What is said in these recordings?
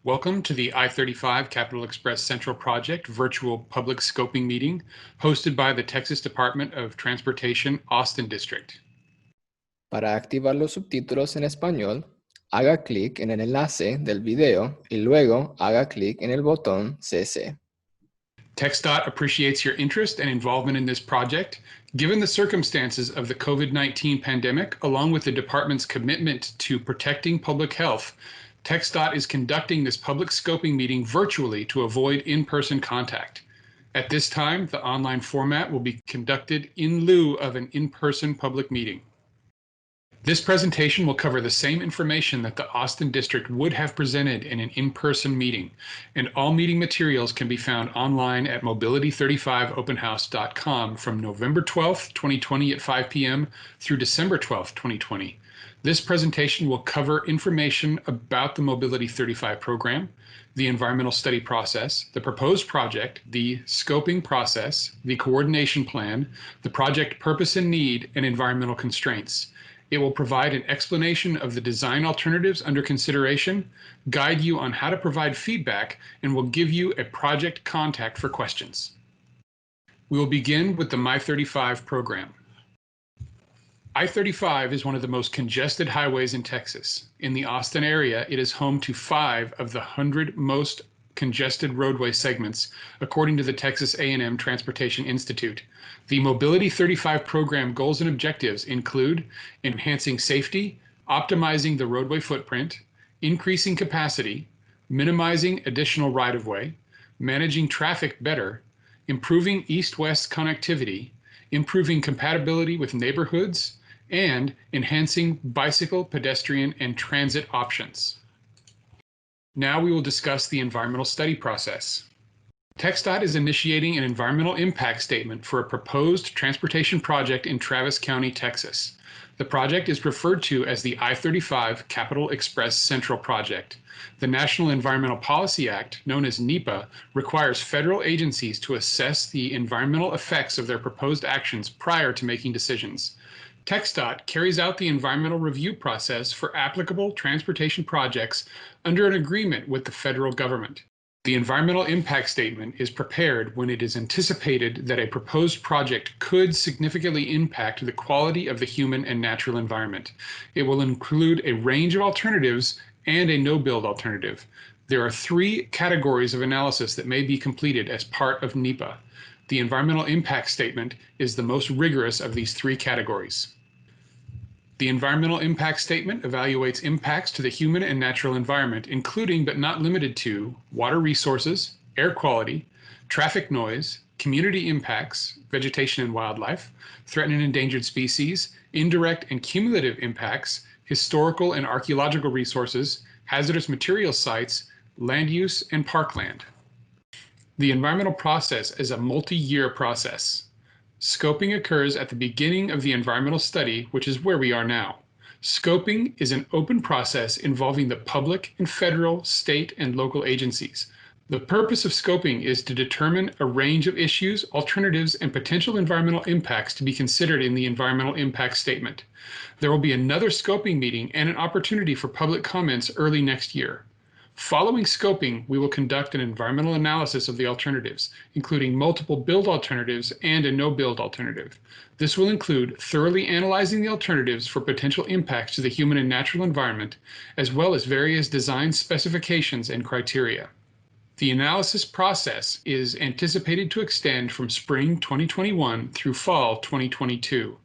Welcome to the I-35 Capital Express Central Project virtual public scoping meeting hosted by the Texas Department of Transportation Austin District. Para activar los subtítulos en español, haga clic en el enlace del video y luego haga clic en el botón CC. TxDOT appreciates your interest and involvement in this project. Given the circumstances of the COVID-19 pandemic, along with the department's commitment to protecting public health, TxDOT is conducting this public scoping meeting virtually to avoid in-person contact. At this time, the online format will be conducted in lieu of an in-person public meeting. This presentation will cover the same information that the Austin District would have presented in an in-person meeting, and all meeting materials can be found online at mobility35openhouse.com from November 12th, 2020 at 5 p.m. through December 12th, 2020. This presentation will cover information about the Mobility 35 program, the environmental study process, the proposed project, the scoping process, the coordination plan, the project purpose and need, and environmental constraints. It will provide an explanation of the design alternatives under consideration, guide you on how to provide feedback, and will give you a project contact for questions. We will begin with the I-35 program. I-35 is one of the most congested highways in Texas. In the Austin area, it is home to 5 of the 100 most congested roadway segments, according to the Texas A&M Transportation Institute. The Mobility 35 program goals and objectives include enhancing safety, optimizing the roadway footprint, increasing capacity, minimizing additional right-of-way, managing traffic better, improving east-west connectivity, improving compatibility with neighborhoods, and enhancing bicycle, pedestrian, and transit options. Now we will discuss the environmental study process. TxDOT is initiating an environmental impact statement for a proposed transportation project in Travis County, Texas. The project is referred to as the I-35 Capital Express Central Project. The National Environmental Policy Act, known as NEPA, requires federal agencies to assess the environmental effects of their proposed actions prior to making decisions. TxDOT carries out the environmental review process for applicable transportation projects under an agreement with the federal government. The environmental impact statement is prepared when it is anticipated that a proposed project could significantly impact the quality of the human and natural environment. It will include a range of alternatives and a no-build alternative. There are 3 categories of analysis that may be completed as part of NEPA. The environmental impact statement is the most rigorous of these 3 categories. The environmental impact statement evaluates impacts to the human and natural environment, including but not limited to water resources, air quality, traffic noise, community impacts, vegetation and wildlife, threatened and endangered species, indirect and cumulative impacts, historical and archaeological resources, hazardous material sites, land use, and parkland. The environmental process is a multi-year process. Scoping occurs at the beginning of the environmental study, which is where we are now. Scoping is an open process involving the public and federal, state, and local agencies. The purpose of scoping is to determine a range of issues, alternatives, and potential environmental impacts to be considered in the environmental impact statement. There will be another scoping meeting and an opportunity for public comments early next year. Following scoping, we will conduct an environmental analysis of the alternatives, including multiple build alternatives and a no-build alternative. This will include thoroughly analyzing the alternatives for potential impacts to the human and natural environment, as well as various design specifications and criteria. The analysis process is anticipated to extend from spring 2021 through fall 2022.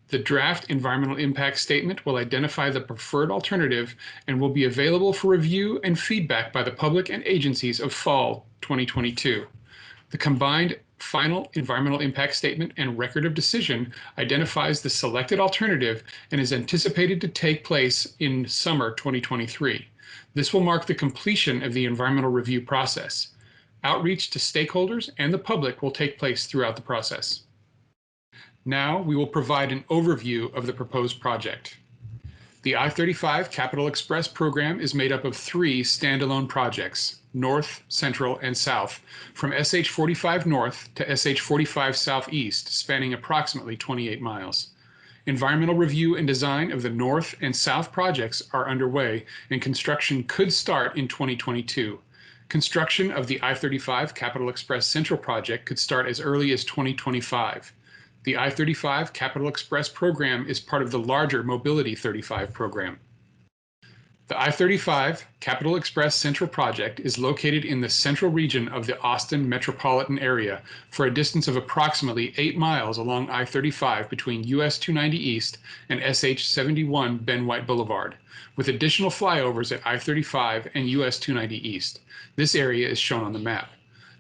The draft environmental impact statement will identify the preferred alternative and will be available for review and feedback by the public and agencies of fall 2022. The combined final environmental impact statement and record of decision identifies the selected alternative and is anticipated to take place in summer 2023. This will mark the completion of the environmental review process. Outreach to stakeholders and the public will take place throughout the process. Now we will provide an overview of the proposed project. The I-35 Capital Express program is made up of 3 standalone projects, North, Central, and South, from SH-45 North to SH-45 Southeast, spanning approximately 28 miles. Environmental review and design of the north and south projects are underway, and construction could start in 2022. Construction of the I-35 Capital Express Central project could start as early as 2025. The I-35 Capital Express program is part of the larger Mobility 35 program. The I-35 Capital Express Central project is located in the central region of the Austin metropolitan area for a distance of approximately 8 miles along I-35 between US 290 East and SH 71 Ben White Boulevard, with additional flyovers at I-35 and US 290 East. This area is shown on the map.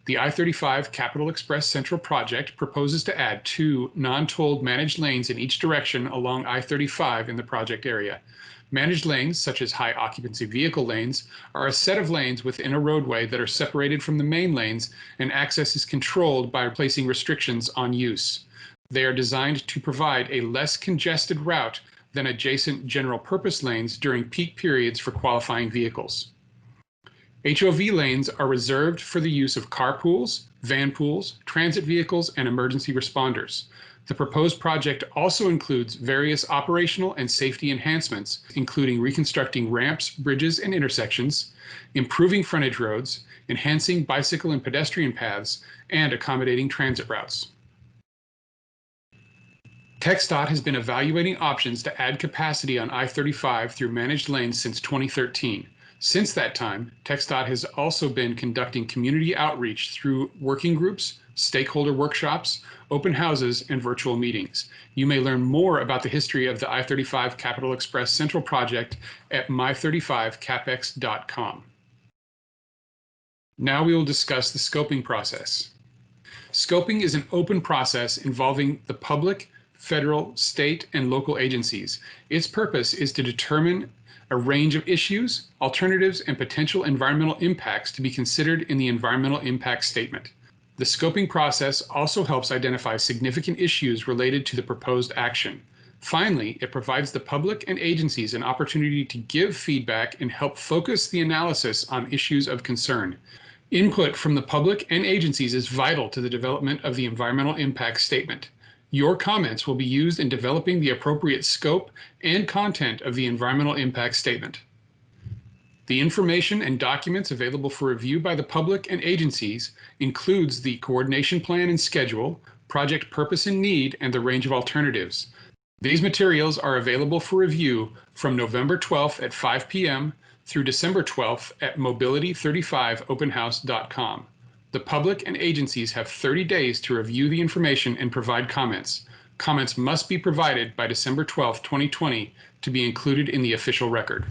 The I-35 Capital Express Central project proposes to add 2 non-tolled managed lanes in each direction along I-35 in the project area. Managed lanes, such as high occupancy vehicle lanes, are a set of lanes within a roadway that are separated from the main lanes, and access is controlled by placing restrictions on use. They are designed to provide a less congested route than adjacent general purpose lanes during peak periods for qualifying vehicles. HOV lanes are reserved for the use of carpools, van pools, transit vehicles, and emergency responders. The proposed project also includes various operational and safety enhancements, including reconstructing ramps, bridges, and intersections, improving frontage roads, enhancing bicycle and pedestrian paths, and accommodating transit routes. TxDOT has been evaluating options to add capacity on I-35 through managed lanes since 2013. Since that time, TxDOT has also been conducting community outreach through working groups, stakeholder workshops, open houses, and virtual meetings. You may learn more about the history of the I-35 Capital Express Central project at my35capex.com. Now we will discuss the scoping process. Scoping is an open process involving the public, federal, state, and local agencies. Its purpose is to determine a range of issues, alternatives, and potential environmental impacts to be considered in the environmental impact statement. The scoping process also helps identify significant issues related to the proposed action. Finally, it provides the public and agencies an opportunity to give feedback and help focus the analysis on issues of concern. Input from the public and agencies is vital to the development of the environmental impact statement. Your comments will be used in developing the appropriate scope and content of the environmental impact statement. The information and documents available for review by the public and agencies includes the coordination plan and schedule, project purpose and need, and the range of alternatives. These materials are available for review from November 12th at 5 p.m. through December 12th at mobility35openhouse.com. The public and agencies have 30 days to review the information and provide comments. Comments must be provided by December 12, 2020 to be included in the official record.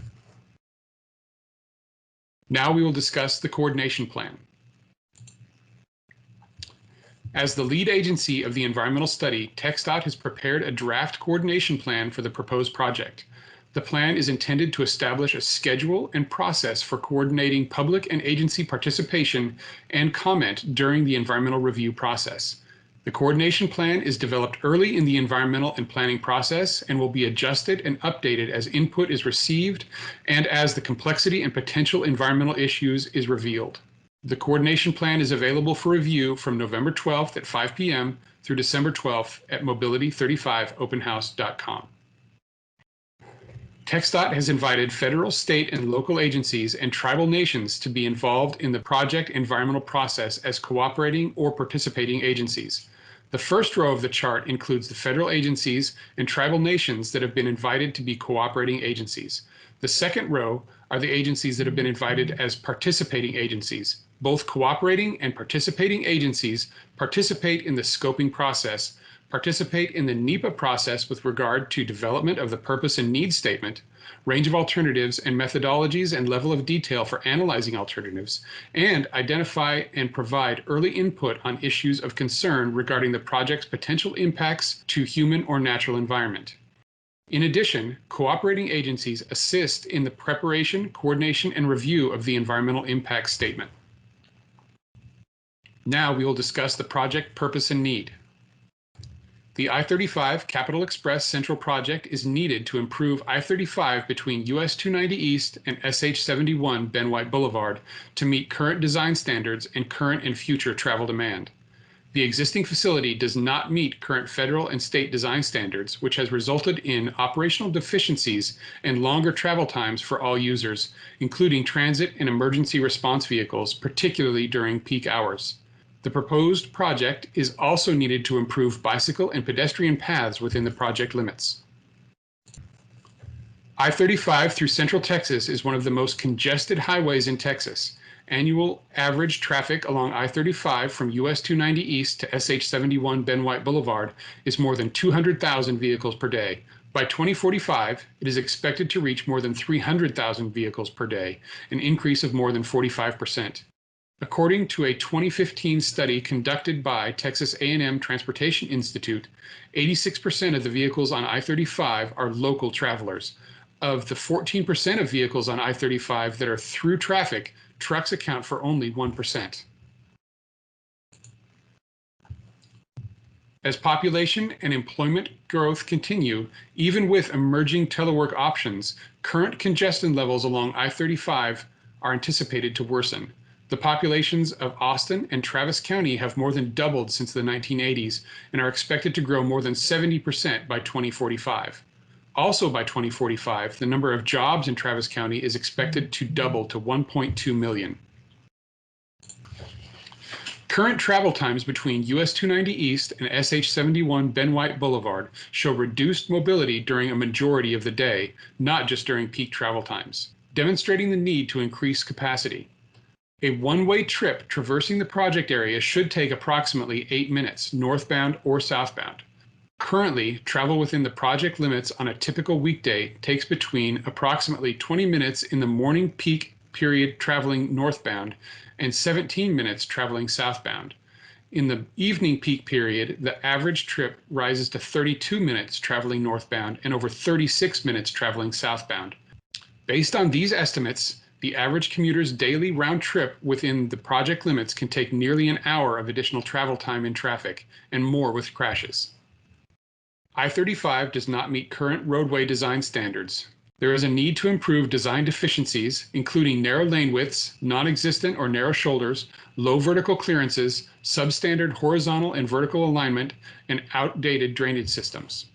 Now we will discuss the coordination plan. As the lead agency of the environmental study, TxDOT has prepared a draft coordination plan for the proposed project. The plan is intended to establish a schedule and process for coordinating public and agency participation and comment during the environmental review process. The coordination plan is developed early in the environmental and planning process and will be adjusted and updated as input is received and as the complexity and potential environmental issues is revealed. The coordination plan is available for review from November 12th at 5 p.m. through December 12th at mobility35openhouse.com. TxDOT has invited federal, state, and local agencies and tribal nations to be involved in the project environmental process as cooperating or participating agencies. The first row of the chart includes the federal agencies and tribal nations that have been invited to be cooperating agencies. The second row are the agencies that have been invited as participating agencies. Both cooperating and participating agencies participate in the scoping process, participate in the NEPA process with regard to development of the purpose and need statement, range of alternatives and methodologies and level of detail for analyzing alternatives, and identify and provide early input on issues of concern regarding the project's potential impacts to human or natural environment. In addition, cooperating agencies assist in the preparation, coordination, and review of the environmental impact statement. Now we will discuss the project purpose and need. The I-35 Capital Express Central project is needed to improve I-35 between US 290 East and SH 71 Ben White Boulevard to meet current design standards and current and future travel demand. The existing facility does not meet current federal and state design standards, which has resulted in operational deficiencies and longer travel times for all users, including transit and emergency response vehicles, particularly during peak hours. The proposed project is also needed to improve bicycle and pedestrian paths within the project limits. I-35 through Central Texas is one of the most congested highways in Texas. Annual average traffic along I-35 from US 290 East to SH 71 White Boulevard is more than 200,000 vehicles per day. By 2045, it is expected to reach more than 300,000 vehicles per day, an increase of more than 45%. According to a 2015 study conducted by Texas A&M Transportation Institute, 86% of the vehicles on I-35 are local travelers. Of the 14% of vehicles on I-35 that are through traffic, trucks account for only 1%. As population and employment growth continue, even with emerging telework options, current congestion levels along I-35 are anticipated to worsen. The populations of Austin and Travis County have more than doubled since the 1980s and are expected to grow more than 70% by 2045. Also by 2045, the number of jobs in Travis County is expected to double to 1.2 million. Current travel times between US 290 East and SH 71 White Boulevard show reduced mobility during a majority of the day, not just during peak travel times, demonstrating the need to increase capacity. A one-way trip traversing the project area should take approximately 8 minutes, northbound or southbound. Currently, travel within the project limits on a typical weekday takes between approximately 20 minutes in the morning peak period traveling northbound and 17 minutes traveling southbound. In the evening peak period, the average trip rises to 32 minutes traveling northbound and over 36 minutes traveling southbound. Based on these estimates, the average commuter's daily round trip within the project limits can take nearly an hour of additional travel time in traffic, and more with crashes. I-35 does not meet current roadway design standards. There is a need to improve design deficiencies, including narrow lane widths, non-existent or narrow shoulders, low vertical clearances, substandard horizontal and vertical alignment, and outdated drainage systems.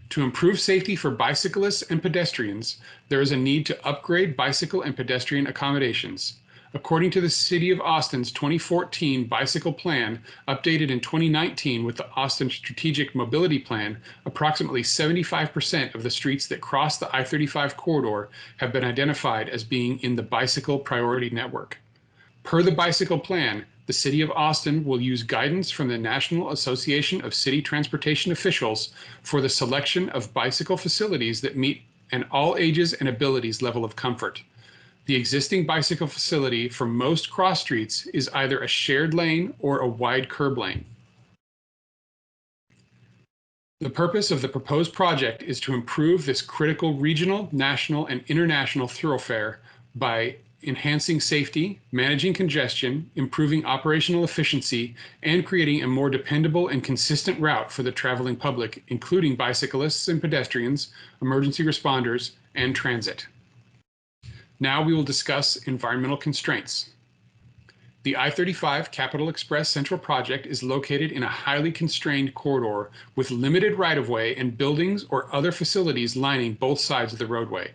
To improve safety for bicyclists and pedestrians, there is a need to upgrade bicycle and pedestrian accommodations. According to the City of Austin's 2014 Bicycle Plan, updated in 2019 with the Austin Strategic Mobility Plan, approximately 75% of the streets that cross the I-35 corridor have been identified as being in the Bicycle Priority Network. Per the Bicycle Plan, the City of Austin will use guidance from the National Association of City Transportation Officials for the selection of bicycle facilities that meet an all ages and abilities level of comfort. The existing bicycle facility for most cross streets is either a shared lane or a wide curb lane. The purpose of the proposed project is to improve this critical regional, national, and international thoroughfare by enhancing safety, managing congestion, improving operational efficiency, and creating a more dependable and consistent route for the traveling public, including bicyclists and pedestrians, emergency responders, and transit. Now we will discuss environmental constraints. The I-35 Capitol Express Central Project is located in a highly constrained corridor with limited right-of-way and buildings or other facilities lining both sides of the roadway.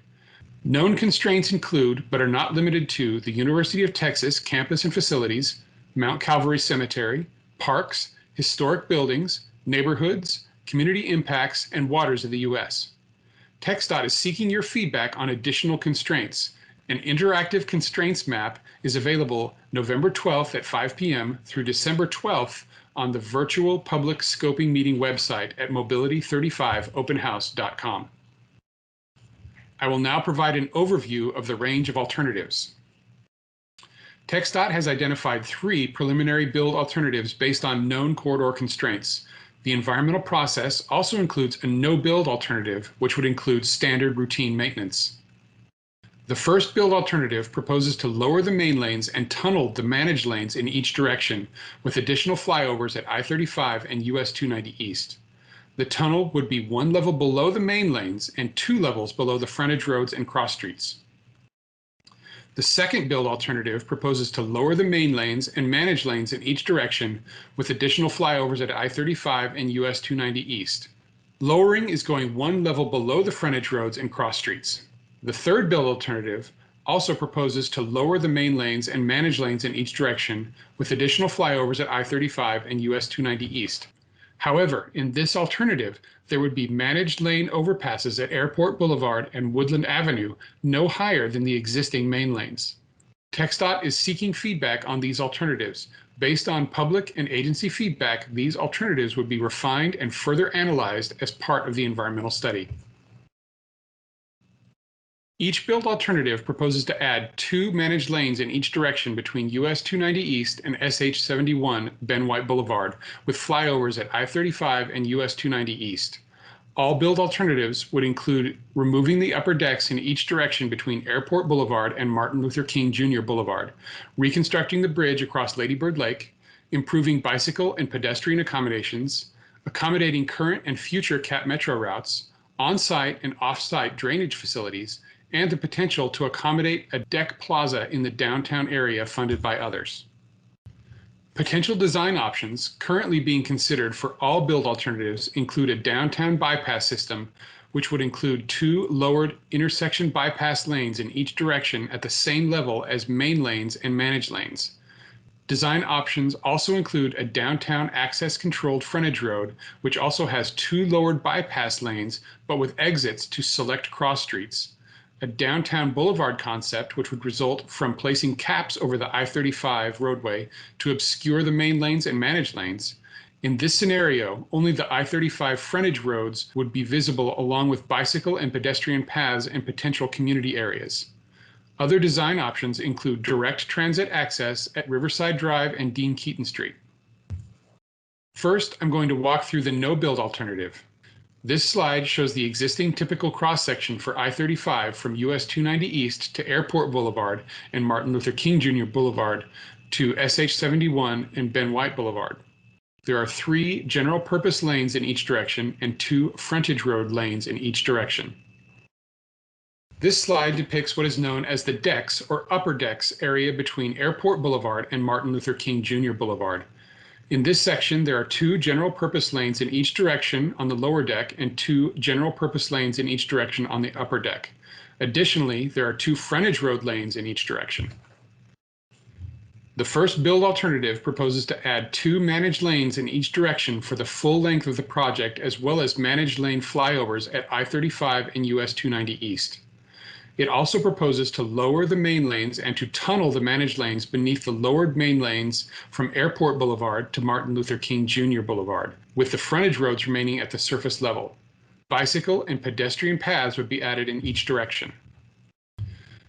Known constraints include, but are not limited to, the University of Texas campus and facilities, Mount Calvary Cemetery, parks, historic buildings, neighborhoods, community impacts, and waters of the U.S. TxDOT is seeking your feedback on additional constraints. An interactive constraints map is available November 12th at 5 p.m. through December 12th on the virtual public scoping meeting website at mobility35openhouse.com. I will now provide an overview of the range of alternatives. TxDOT has identified 3 preliminary build alternatives based on known corridor constraints. The environmental process also includes a no-build alternative, which would include standard routine maintenance. The first build alternative proposes to lower the main lanes and tunnel the managed lanes in each direction, with additional flyovers at I-35 and US 290 East. The tunnel would be 1 level below the main lanes and 2 levels below the frontage roads and cross streets. The second build alternative proposes to lower the main lanes and manage lanes in each direction with additional flyovers at I-35 and US 290 East. Lowering is going one level below the frontage roads and cross streets. The third build alternative also proposes to lower the main lanes and manage lanes in each direction with additional flyovers at I-35 and US 290 East. However, in this alternative, there would be managed lane overpasses at Airport Boulevard and Woodland Avenue no higher than the existing main lanes. TxDOT is seeking feedback on these alternatives. Based on public and agency feedback, these alternatives would be refined and further analyzed as part of the environmental study. Each build alternative proposes to add 2 managed lanes in each direction between US 290 East and SH 71 Ben White Boulevard, with flyovers at I-35 and US 290 East. All build alternatives would include removing the upper decks in each direction between Airport Boulevard and Martin Luther King Jr. Boulevard, reconstructing the bridge across Lady Bird Lake, improving bicycle and pedestrian accommodations, accommodating current and future Cap Metro routes, on-site and off-site drainage facilities, and the potential to accommodate a deck plaza in the downtown area funded by others. Potential design options currently being considered for all build alternatives include a downtown bypass system, which would include 2 lowered intersection bypass lanes in each direction at the same level as main lanes and managed lanes. Design options also include a downtown access controlled frontage road, which also has 2 lowered bypass lanes, but with exits to select cross streets. A downtown boulevard concept, which would result from placing caps over the I-35 roadway to obscure the main lanes and managed lanes. In this scenario, only the I-35 frontage roads would be visible along with bicycle and pedestrian paths and potential community areas. Other design options include direct transit access at Riverside Drive and Dean Keaton Street. First, I'm going to walk through the no-build alternative. This slide shows the existing typical cross-section for I-35 from US 290 East to Airport Boulevard and Martin Luther King Jr. Boulevard to SH 71 and Ben White Boulevard. There are 3 general-purpose lanes in each direction and 2 frontage road lanes in each direction. This slide depicts what is known as the decks or upper decks area between Airport Boulevard and Martin Luther King Jr. Boulevard. In this section, there are 2 general-purpose lanes in each direction on the lower deck and 2 general-purpose lanes in each direction on the upper deck. Additionally, there are 2 frontage road lanes in each direction. The first build alternative proposes to add 2 managed lanes in each direction for the full length of the project, as well as managed lane flyovers at I-35 and US 290 East. It also proposes to lower the main lanes and to tunnel the managed lanes beneath the lowered main lanes from Airport Boulevard to Martin Luther King Jr. Boulevard, with the frontage roads remaining at the surface level. Bicycle and pedestrian paths would be added in each direction.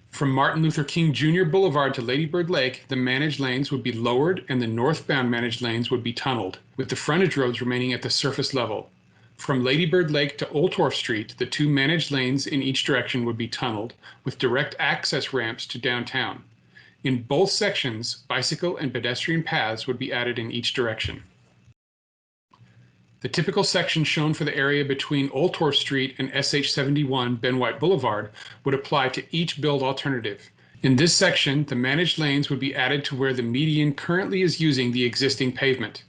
From Martin Luther King Jr. Boulevard to Lady Bird Lake, the managed lanes would be lowered and the northbound managed lanes would be tunneled, with the frontage roads remaining at the surface level. From Lady Bird Lake to Old Torf Street, the 2 managed lanes in each direction would be tunneled, with direct access ramps to downtown. In both sections, bicycle and pedestrian paths would be added in each direction. The typical section shown for the area between Old Torf Street and SH 71 Ben White Boulevard would apply to each build alternative. In this section, the managed lanes would be added to where the median currently is using the existing pavement.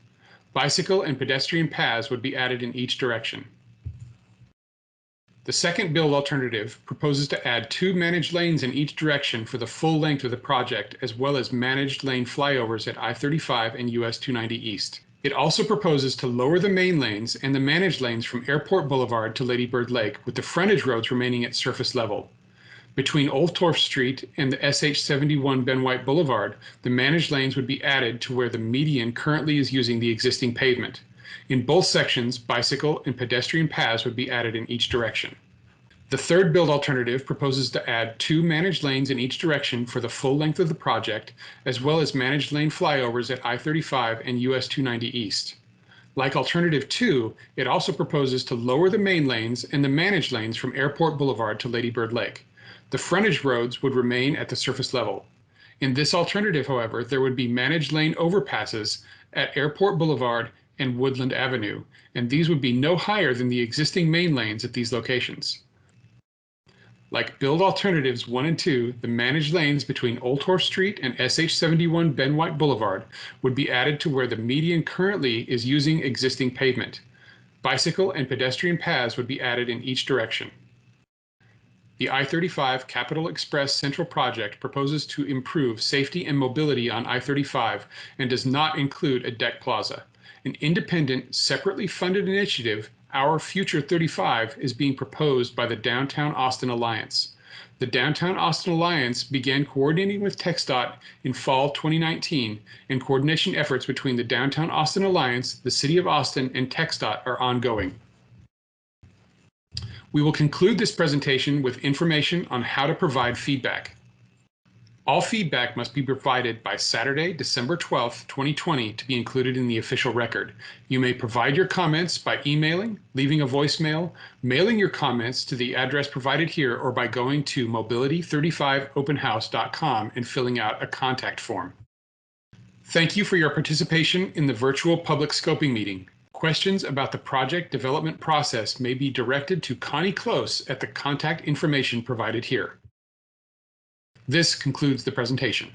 Bicycle and pedestrian paths would be added in each direction. The second build alternative proposes to add 2 managed lanes in each direction for the full length of the project, as well as managed lane flyovers at I-35 and US 290 East. It also proposes to lower the main lanes and the managed lanes from Airport Boulevard to Lady Bird Lake, with the frontage roads remaining at surface level. Between Old Torf Street and the SH 71 Ben White Boulevard, the managed lanes would be added to where the median currently is using the existing pavement. In both sections, bicycle and pedestrian paths would be added in each direction. The third build alternative proposes to add 2 managed lanes in each direction for the full length of the project, as well as managed lane flyovers at I-35 and US 290 East. Like Alternative 2, it also proposes to lower the main lanes and the managed lanes from Airport Boulevard to Lady Bird Lake. The frontage roads would remain at the surface level. In this alternative, however, there would be managed lane overpasses at Airport Boulevard and Woodland Avenue, and these would be no higher than the existing main lanes at these locations. Like build alternatives 1 and 2, the managed lanes between Old Horse Street and SH71 Ben White Boulevard would be added to where the median currently is using existing pavement. Bicycle and pedestrian paths would be added in each direction. The I-35 Capital Express Central Project proposes to improve safety and mobility on I-35 and does not include a deck plaza. An independent, separately funded initiative, Our Future 35, is being proposed by the Downtown Austin Alliance. The Downtown Austin Alliance began coordinating with TxDOT in fall 2019, and coordination efforts between the Downtown Austin Alliance, the City of Austin, and TxDOT are ongoing. We will conclude this presentation with information on how to provide feedback. All feedback must be provided by Saturday, December 12th, 2020 to be included in the official record. You may provide your comments by emailing, leaving a voicemail, mailing your comments to the address provided here, or by going to mobility35openhouse.com and filling out a contact form. Thank you for your participation in the virtual public scoping meeting. Questions about the project development process may be directed to Connie Close at the contact information provided here. This concludes the presentation.